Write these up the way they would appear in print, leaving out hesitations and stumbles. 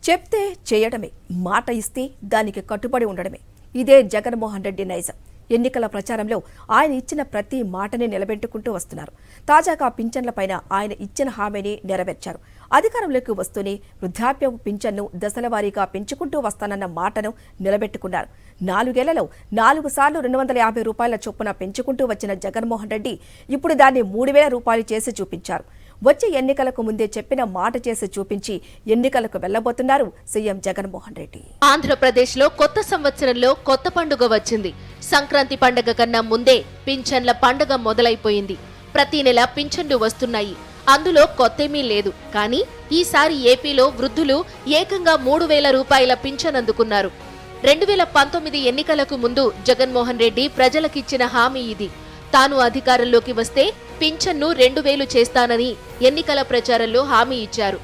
చెప్తే చేయడమే, మాట ఇస్తే దానికి కట్టుబడి ఉండడమే. ఇదే జగన్మోహన్ రెడ్డి నైజం. ఎన్నికల ప్రచారంలో ఆయన ఇచ్చిన ప్రతి మాటని నిలబెట్టుకుంటూ వస్తున్నారు. తాజాగా పింఛన్లపైన ఆయన ఇచ్చిన హామీని నెరవేర్చారు. అధికారంలోకి వస్తూనే వృద్ధాప్య పింఛన్ను దశల వారీగా పెంచుకుంటూ వస్తానన్న మాటను నిలబెట్టుకున్నారు. 4 ఏళ్లలో 4 సార్లు 250 రూపాయల చొప్పున పెంచుకుంటూ వచ్చిన జగన్మోహన్ రెడ్డి ఇప్పుడు దాన్ని 3000 రూపాయలు చేసి చూపించారు. వచ్చే ఎన్నికలకు ముందే చెప్పిన మాట చేసి చూపించి ఎన్నికలకు వెళ్లబోతున్నారు సీఎం జగన్మోహన్ రెడ్డి. ఆంధ్రప్రదేశ్లో కొత్త సంవత్సరంలో కొత్త పండుగ వచ్చింది. సంక్రాంతి పండుగ కన్నా ముందే పింఛన్ల పండుగ మొదలైపోయింది. ప్రతి నెల పింఛన్లు వస్తున్నాయి. అందులో కొత్తేమీ లేదు. కానీ ఈసారి ఏపీలో వృద్ధులు ఏకంగా 3000 రూపాయల పింఛన్ అందుకున్నారు. 2019 ఎన్నికలకు ముందు జగన్మోహన్ రెడ్డి ప్రజలకిచ్చిన హామీ ఇది. తాను అధికారంలోకి వస్తే పింఛన్ను 2000 చేస్తానని ఎన్నికల ప్రచారంలో హామీ ఇచ్చారు.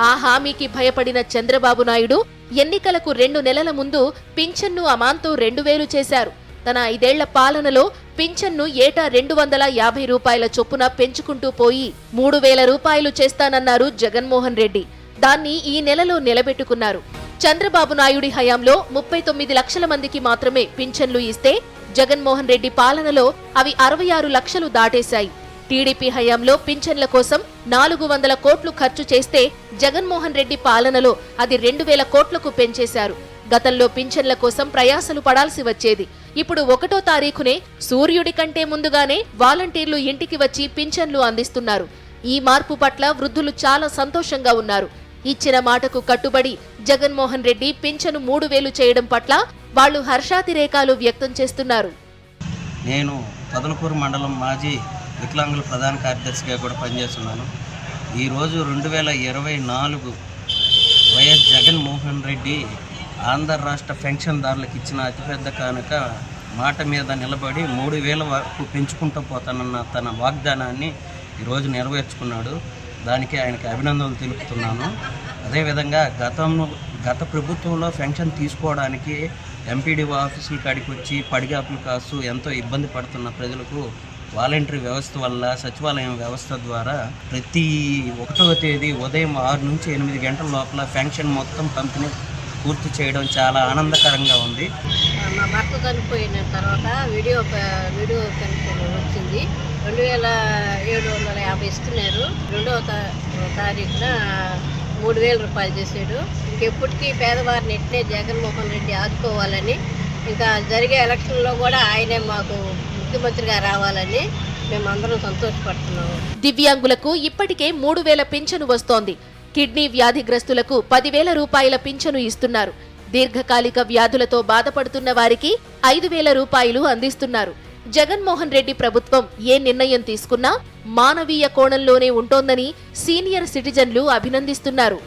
ఆ హామీకి భయపడిన చంద్రబాబు నాయుడు ఎన్నికలకు 2 నెలల ముందు పింఛన్ను అమాంతం 2000 చేశారు. తన 5 ఏళ్ల పాలనలో పింఛన్ను ఏటా 250 రూపాయల చొప్పున పెంచుకుంటూ పోయి 3000 రూపాయలు చేస్తానన్నారు జగన్మోహన్ రెడ్డి. దాన్ని ఈ నెలలో నిలబెట్టుకున్నారు. చంద్రబాబు నాయుడి హయాంలో 39 లక్షల మందికి మాత్రమే పింఛన్లు ఇస్తే జగన్మోహన్ రెడ్డి పాలనలో అవి 66 లక్షలు దాటేశాయి. టీడీపీ హయాంలో పింఛన్ల కోసం 400 కోట్లు ఖర్చు చేస్తే జగన్మోహన్ రెడ్డి పాలనలో అది 2000 కోట్లకు పెంచేశారు. గతంలో పింఛన్ల కోసం ప్రయాసలు పడాల్సి వచ్చేది. ఇప్పుడు 1వ తారీఖునే సూర్యుడి కంటే ముందుగానే వాలంటీర్లు ఇంటికి వచ్చి పింఛన్లు అందిస్తున్నారు. ఈ మార్పు పట్ల వృద్ధులు చాలా సంతోషంగా ఉన్నారు. ఇచ్చిన మాటకు కట్టుబడి జగన్మోహన్ రెడ్డి పింఛను 3000 చేయడం పట్ల వాళ్లు హర్షాతిరేకాలు వ్యక్తం చేస్తున్నారు. నేను పొదలకూరు మండలం మాజీ వికలాంగుల ప్రధాన కార్యదర్శిగా కూడా పనిచేస్తున్నాను. ఈరోజు 2024 వైఎస్ జగన్మోహన్ రెడ్డి ఆంధ్ర రాష్ట్ర పెన్షన్దారులకు ఇచ్చిన అతిపెద్ద కానుక మాట మీద నిలబడి 3000 వరకు పెంచుకుంటూ పోతానన్న తన వాగ్దానాన్ని ఈరోజు నెరవేర్చుకున్నాడు. దానికి ఆయనకి అభినందనలు తెలుపుతున్నాను. అదేవిధంగా గత ప్రభుత్వంలో పెన్షన్ తీసుకోవడానికి ఎంపీడీఓ ఆఫీసుల కాడికి వచ్చి పడిగాపులు కాస్తూ ఎంతో ఇబ్బంది పడుతున్న ప్రజలకు వాలంటరీ వ్యవస్థ వల్ల సచివాలయం వ్యవస్థ ద్వారా ప్రతి 1వ తేదీ ఉదయం 6 నుంచి 8 గంటల లోపల పెన్షన్ మొత్తం పంపిణీ పూర్తి చేయడం చాలా ఆనందకరంగా ఉంది. మా భర్త చనిపోయిన తర్వాత వీడియో పెన్షన్ వచ్చింది. 2750 ఇస్తున్నారు. 2వ తారీఖున 3000 రూపాయలు చేశాడు. ఇంకెప్పటికీ పేదవారిని ఎట్లే జగన్మోహన్ రెడ్డి ఆదుకోవాలని, ఇంకా జరిగే ఎలక్షన్లో కూడా ఆయనే మాకు ముఖ్యమంత్రిగా రావాలని మేమందరం సంతోషపడుతున్నాము. దివ్యాంగులకు ఇప్పటికే 3000 పింఛను వస్తోంది. కిడ్నీ వ్యాధిగ్రస్తులకు 10,000 రూపాయల పింఛను ఇస్తున్నారు. దీర్ఘకాలిక వ్యాధులతో బాధపడుతున్న వారికి 5,000 రూపాయలు అందిస్తున్నారు. జగన్మోహన్ రెడ్డి ప్రభుత్వం ఏ నిర్ణయం తీసుకున్నా మానవీయ కోణంలోనే ఉంటోందని సీనియర్ సిటిజన్లు అభినందిస్తున్నారు.